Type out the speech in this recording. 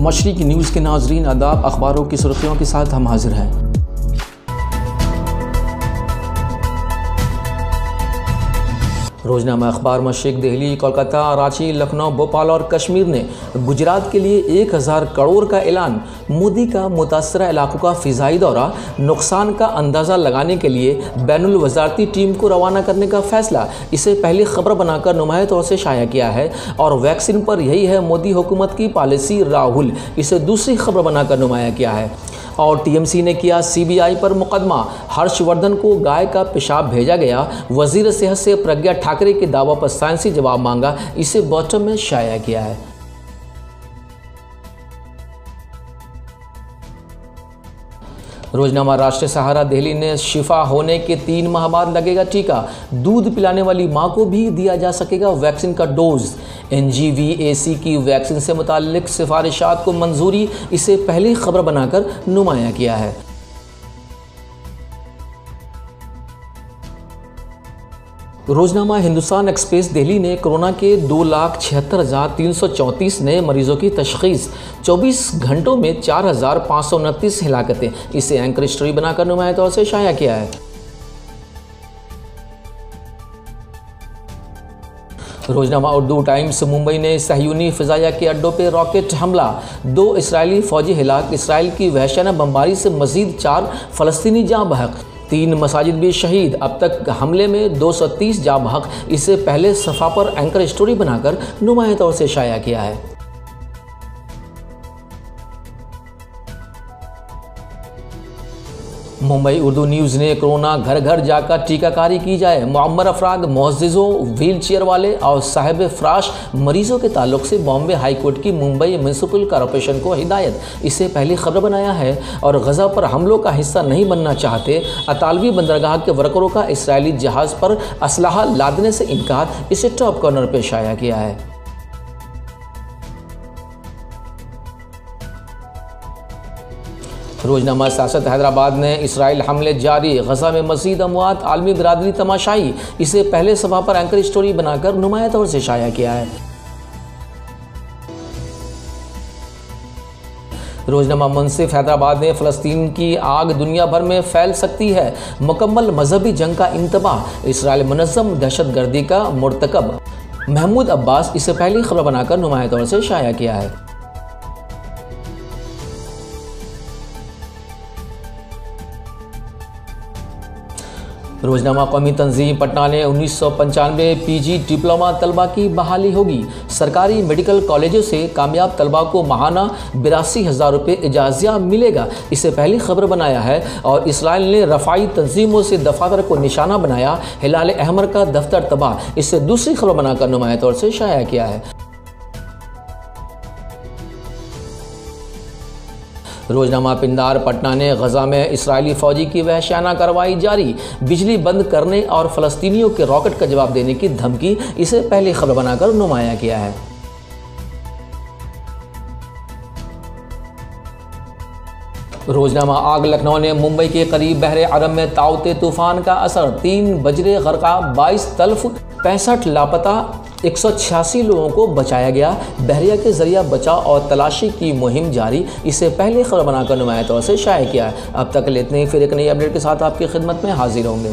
मशरिक़ news के नाज़रीन आदाब, अखबारों की सुर्खियों के साथ हम हाजिर हैं। रोज़नामा अखबार मशरिक़ दिल्ली, कोलकाता, रांची, लखनऊ, भोपाल और कश्मीर ने गुजरात के लिए 1000 करोड़ का ऐलान। मोदी का मुतासरा इलाकों का फ़िज़ाई दौरा, नुकसान का अंदाज़ा लगाने के लिए बैनुल वज़ारती टीम को रवाना करने का फ़ैसला। इसे पहली खबर बनाकर नुमाया तौर से शाया किया है। और वैक्सीन पर यही है मोदी हुकूमत की पॉलिसी, राहुल इसे दूसरी खबर बनाकर नुमाया किया है। और टीएमसी ने किया सीबीआई पर मुकदमा, हर्षवर्धन को गाय का पेशाब भेजा गया। वजीर सेहत से प्रज्ञा ठाकरे के दावा पर साइंसी जवाब मांगा, इसे बॉटम में शाया किया है। रोजनामा राष्ट्रीय सहारा दिल्ली ने शिफा होने के 3 माह बाद लगेगा टीका, दूध पिलाने वाली मां को भी दिया जा सकेगा वैक्सीन का डोज। NGVAC की वैक्सीन से मुताल्लिक सिफारिशात को मंजूरी, इसे पहली खबर बनाकर नुमाया किया है। रोजनामा हिंदुस्तान एक्सप्रेस दिल्ली ने कोरोना के 2,76,334 नए मरीजों की तशखीस, 24 घंटों में 4,529 हिलाकतें, इसे एंकर स्टोरी बनाकर नुमाया तौर से शाया किया है। रोजनामा उर्दू टाइम्स, मुंबई ने सहयूनी फ़िज़ाया के अड्डों पर रॉकेट हमला, 2 इसराइली फ़ौजी हिलाक, इसराइल की वहशाना बमबारी से मज़ीद 4 फ़लस्तीनी जाँ बहक, 3 मसाजिद भी शहीद। अब तक हमले में 230 जाँ बहक, इसे पहले सफ़ा पर एंकर स्टोरी बनाकर नुमाया तौर से शाया किया है। मुंबई उर्दू न्यूज़ ने कोरोना घर घर जाकर टीकाकारी की जाए, मुअम्मर अफराद, मुअज़्ज़िज़ों, व्हील चेयर वाले और साहिब फ्राश मरीजों के ताल्लुक से बॉम्बे हाई कोर्ट की मुंबई म्यूनिसिपल कॉरपोरेशन को हिदायत, इसे पहली खबर बनाया है। और गज़ा पर हमलों का हिस्सा नहीं बनना चाहते अतालवी बंदरगाह के वर्करों का इसराइली जहाज़ पर असलहा लादने से इनकार, इसे टॉप कॉर्नर पर शाया किया है। रोजनामा सियासत हैदराबाद ने इसराइल हमले जारी, गजा में मज़ीद अमवात, आलमी बिरादरी तमाशाई, इसे पहले सभा पर एंकर स्टोरी बनाकर नुमाया तौर से शाया किया है। रोजनामा मुंसिफ हैदराबाद ने फ़लस्तीन की आग दुनिया भर में फैल सकती है, मुकम्मल मजहबी जंग का इंतबाह, इसराइल मुनज़्ज़म दहशतगर्दी का मुर्तकब, महमूद अब्बास, इसे पहली खबर बनाकर नुमाया तौर से शाया किया है। रोजनामा कौमी तंजीम पटना ने 1995 PG डिप्लोमा तलबा की बहाली होगी, सरकारी मेडिकल कॉलेजों से कामयाब तलबा को माहाना 82,000 रुपये एजाज़िया मिलेगा, इसे पहली खबर बनाया है। और इसराइल ने रफ़ाई तंजीमों से दफातर को निशाना बनाया, हिलाल अहमर का दफ्तर तबाह, इसे दूसरी खबर बनाकर नुमाया तौर से शाया किया है। रोजनामा पिंदार पटना ने गजा में इसराइली फ़ौजी की वहशियाना कार्रवाई जारी, बिजली बंद करने और फ़लस्तीनियों के रॉकेट का जवाब देने की धमकी, इसे पहली खबर बनाकर नुमाया किया है। रोजनामा आग लखनऊ ने मुंबई के करीब बहरे अरब में ताउते तूफान का असर, 3 बजरे गरका, 22 तल्फ, 65 लापता, 186 लोगों को बचाया गया, बहरिया के जरिए बचाव और तलाशी की मुहिम जारी, इसे पहले खबर बनाकर नुमाया तौर से शाया किया है। अब तक इतने ही, फिर एक नई अपडेट के साथ आपकी खिदमत में हाजिर होंगे।